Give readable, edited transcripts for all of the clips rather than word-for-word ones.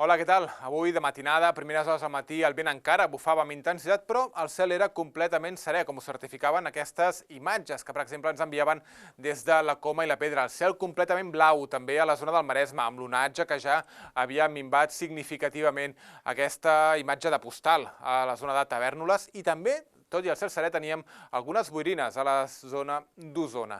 Hola, què tal? Avui de matinada, a primeres hores del matí, el vent encara bufava amb intensitat, però el cel era completament serè, com ho certificaven aquestes imatges que, per exemple, ens enviaven des de la Coma i la Pedra. El cel completament blau, també a la zona del Maresme, amb l'onatge que ja havia minvat significativament aquesta imatge de postal a la zona de Tavèrnoles i també, tot i el cel serè, teníem algunes boirines a la zona d'Osona.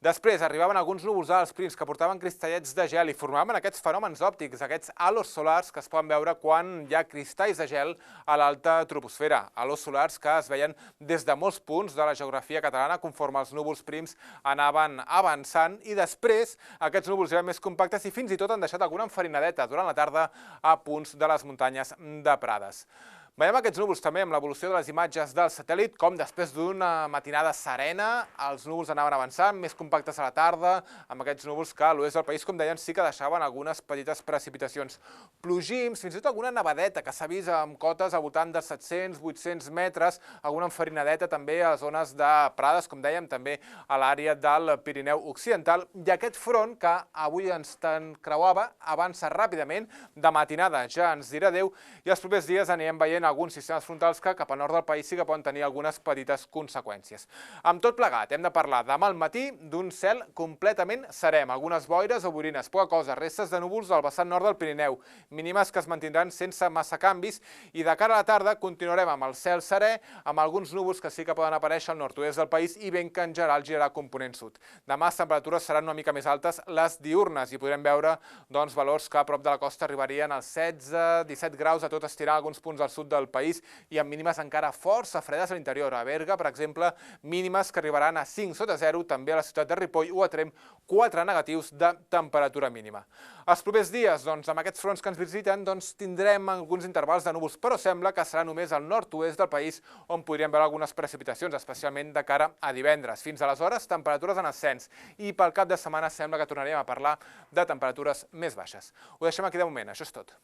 Després arribaven alguns núvols alts prims que portaven cristallets de gel i formaven aquests fenòmens òptics, aquests halos solars que es poden veure quan hi ha cristalls de gel a l'alta troposfera. Halos solars que es veien des de molts punts de la geografia catalana conforme els núvols prims anaven avançant i després aquests núvols eren més compactes i fins i tot han deixat alguna enfarinadeta durant la tarda a punts de les muntanyes de Prades. Veiem aquests núvols també amb l'evolució de les imatges del satèl·lit, com després d'una matinada serena, els núvols anaven avançant, més compactes a la tarda, amb aquests núvols que a l'oest del país, com deien, sí que deixaven algunes petites precipitacions. Plogims, fins i tot alguna nevadeta que s'ha vist amb cotes al voltant de 700-800 metres, alguna enfarinadeta també a les zones de Prades, com dèiem, també a l'àrea del Pirineu Occidental, i aquest front que avui ens creuava avança ràpidament, de matinada ja ens dirà adéu, i els propers dies anirem veient alguns sistemes frontals que cap al nord del país sí que poden tenir algunes petites conseqüències. Amb tot plegat, hem de parlar demà al matí d'un cel completament serè, algunes boires o boirines, poca cosa, restes de núvols al vessant nord del Pirineu, mínimes que es mantindran sense massa canvis, i de cara a la tarda continuarem amb el cel serè, amb alguns núvols que sí que poden aparèixer al nord-oest del país i vent que en general girarà component sud. Demà les temperatures seran una mica més altes les diürnes i podrem veure valors que a prop de la costa arribarien als 16-17 graus a tot estirar alguns punts al sud del país i amb mínimes encara força fredes a l'interior. A Berga, per exemple, mínimes que arribaran a 5 sota 0, també a la ciutat de Ripoll o a Tremp, 4 negatius de temperatura mínima. Els propers dies, amb aquests fronts que ens visiten, tindrem alguns intervals de núvols, però sembla que serà només al nord-oest del país on podríem veure algunes precipitacions, especialment de cara a divendres. Fins aleshores, temperatures en ascens i pel cap de setmana sembla que tornaríem a parlar de temperatures més baixes. Ho deixem aquí de moment, això és tot.